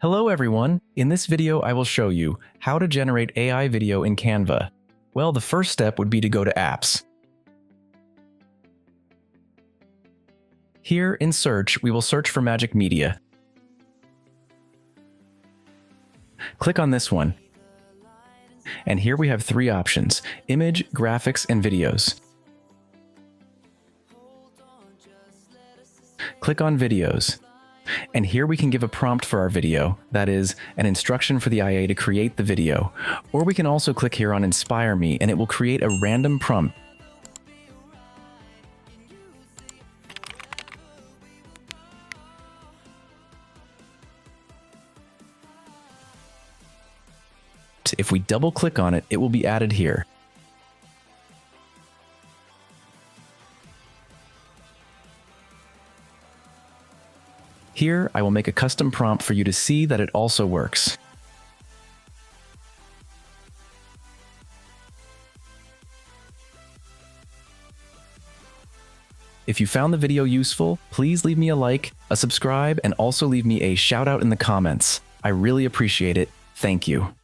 Hello everyone! In this video I will show you how to generate AI video in Canva. Well, the first step would be to go to Apps. Here in Search, we will search for Magic Media. Click on this one. And here we have three options: Image, Graphics, and Videos. Click on Videos. And here we can give a prompt for our video, that is, an instruction for the IA to create the video. Or we can also click here on Inspire Me and it will create a random prompt. If we double click on it, it will be added here. Here, I will make a custom prompt for you to see that it also works. If you found the video useful, please leave me a like, a subscribe, and also leave me a shout out in the comments. I really appreciate it. Thank you.